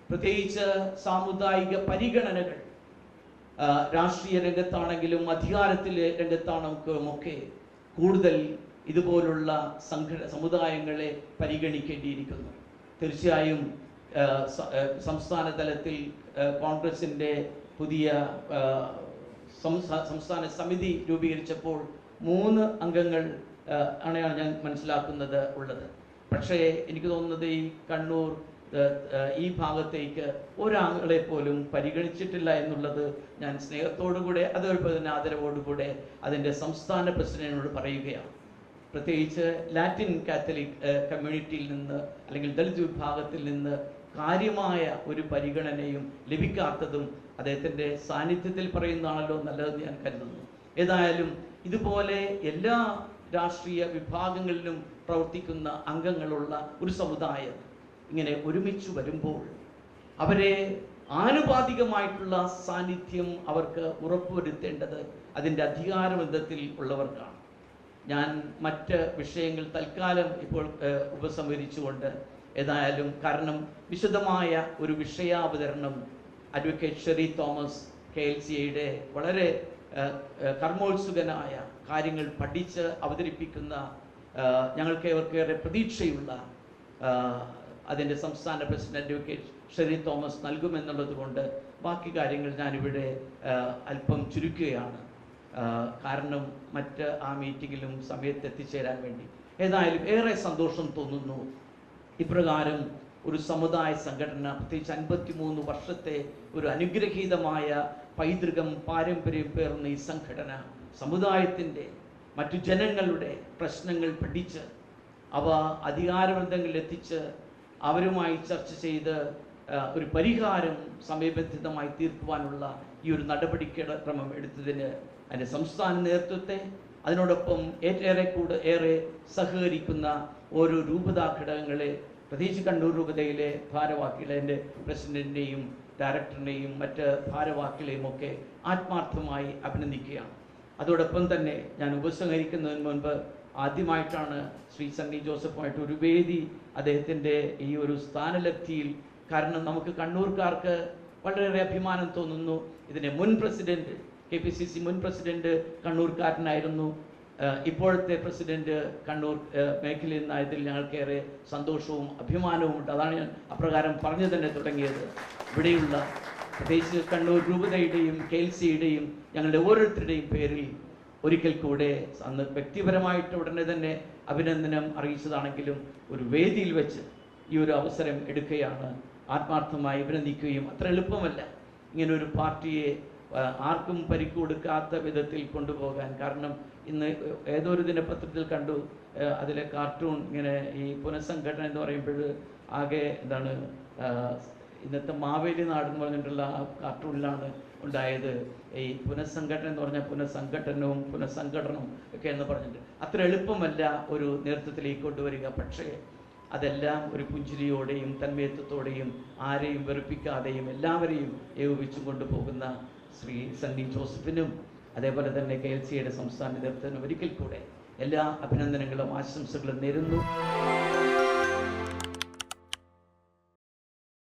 പ്രത്യേകിച്ച് സാമുദായിക പരിഗണനകൾ രാഷ്ട്രീയ രംഗത്താണെങ്കിലും അധികാരത്തിലെ രംഗത്താണെങ്കിലുമൊക്കെ കൂടുതൽ ഇതുപോലുള്ള സമുദായങ്ങളെ പരിഗണിക്കേണ്ടിയിരിക്കുന്നു. തീർച്ചയായും സംസ്ഥാന തലത്തിൽ കോൺഗ്രസിൻ്റെ പുതിയ സംസ്ഥാന സമിതി രൂപീകരിച്ചപ്പോൾ 3 അംഗങ്ങൾ ആണ് ഞാൻ മനസ്സിലാക്കുന്നത് ഉള്ളത്. പക്ഷേ എനിക്ക് തോന്നുന്നത് ഈ കണ്ണൂർ ഈ ഭാഗത്തേക്ക് ഒരാളെ പോലും പരിഗണിച്ചിട്ടില്ല എന്നുള്ളത് ഞാൻ സ്നേഹത്തോടുകൂടെ അതുപോലെ തന്നെ ആദരവോടുകൂടെ അതിൻ്റെ സംസ്ഥാന പ്രസിഡന്റിനോട് പറയുകയാണ്. പ്രത്യേകിച്ച് ലാറ്റിൻ കാത്തലിക് കമ്മ്യൂണിറ്റിയിൽ നിന്ന് അല്ലെങ്കിൽ ദളിത് വിഭാഗത്തിൽ നിന്ന് കാര്യമായ ഒരു പരിഗണനയും ലഭിക്കാത്തതും അദ്ദേഹത്തിൻ്റെ സാന്നിധ്യത്തിൽ പറയുന്നതാണല്ലോ നല്ലതെന്ന് ഞാൻ കരുതുന്നു. ഏതായാലും ഇതുപോലെ എല്ലാ രാഷ്ട്രീയ വിഭാഗങ്ങളിലും പ്രവർത്തിക്കുന്ന അംഗങ്ങളുള്ള ഒരു സമുദായം ഇങ്ങനെ ഒരുമിച്ച് വരുമ്പോൾ അവരെ ആനുപാതികമായിട്ടുള്ള സാന്നിധ്യം അവർക്ക് ഉറപ്പുവരുത്തേണ്ടത് അതിൻ്റെ അധികാരബന്ധത്തിൽ ഉള്ളവർക്കാണ്. ഞാൻ മറ്റ് വിഷയങ്ങൾ തൽക്കാലം ഇപ്പോൾ ഉപസംഹരിച്ചുകൊണ്ട് ഏതായാലും കാരണം വിശദമായ ഒരു വിഷയാവതരണം അഡ്വക്കേറ്റ് ഷെറി തോമസ് KLCയുടെ വളരെ കർമ്മോത്സുകനായ കാര്യങ്ങൾ പഠിച്ച് അവതരിപ്പിക്കുന്ന ഞങ്ങൾക്ക് ഏവർക്കേറെ പ്രതീക്ഷയുള്ള അതിൻ്റെ സംസ്ഥാന പ്രസിഡന്റ് അഡ്വക്കേറ്റ് ഷെറി തോമസ് നൽകുമെന്നുള്ളത് കൊണ്ട് ബാക്കി കാര്യങ്ങൾ ഞാനിവിടെ അല്പം ചുരുക്കുകയാണ്. കാരണം മറ്റ് ആ മീറ്റിങ്ങിലും സമയത്ത് എത്തിച്ചേരാൻ വേണ്ടി. ഏതായാലും ഏറെ സന്തോഷം തോന്നുന്നു. ഇപ്രകാരം ഒരു സമുദായ സംഘടന പ്രത്യേകിച്ച് 53 വർഷത്തെ ഒരു അനുഗ്രഹീതമായ പൈതൃകം പാരമ്പര്യം പേർന്ന ഈ സംഘടന സമുദായത്തിൻ്റെ മറ്റു ജനങ്ങളുടെ പ്രശ്നങ്ങൾ പഠിച്ച് അവ അധികാരബന്ധങ്ങളിൽ എത്തിച്ച് അവരുമായി ചർച്ച ചെയ്ത് ഒരു പരിഹാരം സമയബന്ധിതമായി തീർക്കുവാനുള്ള ഈ ഒരു നടപടിക്രമം എടുത്തതിന് അതിൻ്റെ സംസ്ഥാന നേതൃത്വത്തെ അതിനോടൊപ്പം ഏറെ സഹകരിക്കുന്ന ഓരോ രൂപതാ ഘടകങ്ങളെ പ്രത്യേകിച്ച് കണ്ണൂർ രൂപതയിലെ ഭാരവാഹികളെ എൻ്റെ പ്രസിഡന്റിനെയും ഡയറക്ടറിനെയും മറ്റ് ഭാരവാഹികളെയും ഒക്കെ ആത്മാർത്ഥമായി അഭിനന്ദിക്കുകയാണ്. അതോടൊപ്പം തന്നെ ഞാൻ ഉപസംഹരിക്കുന്നതിന് മുൻപ് ആദ്യമായിട്ടാണ് ശ്രീ സണ്ണി ജോസഫുമായിട്ട് ഒരു വേദി അദ്ദേഹത്തിൻ്റെ ഈ ഒരു സ്ഥാനലബ്ധിയിൽ. കാരണം നമുക്ക് കണ്ണൂർക്കാർക്ക് വളരെയേറെ അഭിമാനം തോന്നുന്നു. ഇതിൻ്റെ മുൻ പ്രസിഡന്റ് KPCC മുൻ പ്രസിഡന്റ് കണ്ണൂർക്കാരനായിരുന്നു. ഇപ്പോഴത്തെ പ്രസിഡന്റ് കണ്ണൂർ മേഖലയിൽ നിന്നായതിൽ ഞങ്ങൾക്കേറെ സന്തോഷവും അഭിമാനവും ഉണ്ട്. അതാണ് ഞാൻ അപ്രകാരം പറഞ്ഞു തന്നെ തുടങ്ങിയത്. ഇവിടെയുള്ള പ്രത്യേകിച്ച് കണ്ണൂർ രൂപതയുടെയും KLCയുടെയും ഞങ്ങളുടെ ഓരോരുത്തരുടെയും പേരിൽ ഒരിക്കൽ കൂടെ അന്ന് വ്യക്തിപരമായിട്ട് ഉടനെ തന്നെ അഭിനന്ദനം അറിയിച്ചതാണെങ്കിലും ഒരു വേദിയിൽ വെച്ച് ഈ ഒരു അവസരം എടുക്കുകയാണ്. ആത്മാർത്ഥമായി അഭിനന്ദിക്കുകയും അത്ര എളുപ്പമല്ല ഇങ്ങനൊരു പാർട്ടിയെ ആർക്കും പരിക്ക് കൊടുക്കാത്ത വിധത്തിൽ കൊണ്ടുപോകാൻ. കാരണം ഇന്ന് ഏതോ ഒരു ദിനപത്രത്തിൽ കണ്ടു, അതിലെ കാർട്ടൂൺ ഇങ്ങനെ ഈ പുനഃസംഘടന എന്ന് പറയുമ്പോൾ ആകെ എന്താണ് ഇന്നത്തെ മാവേലി നാട് എന്ന് പറഞ്ഞിട്ടുള്ള ആ കാർട്ടൂണിലാണ് ഉണ്ടായത് ഈ പുനഃസംഘടന എന്ന് പറഞ്ഞാൽ പുനഃസംഘടനവും പുനഃസംഘടനവും ഒക്കെ എന്ന് പറഞ്ഞിട്ട് അത്ര എളുപ്പമല്ല ഒരു നേതൃത്വത്തിലേക്ക് കൊണ്ടുവരിക. പക്ഷേ അതെല്ലാം ഒരു പുഞ്ചിരിയോടെയും തന്മയത്വത്തോടെയും ആരെയും വെറുപ്പിക്കാതെയും എല്ലാവരെയും ഏകോപിച്ചും കൊണ്ടുപോകുന്ന ശ്രീ സണ്ണി ജോസഫിനും അതേപോലെ തന്നെ KLCയുടെ സംസ്ഥാന നേതൃത്വത്തിനും ഒരിക്കൽ കൂടെ എല്ലാ അഭിനന്ദനങ്ങളും ആശംസകളും നേരുന്നു.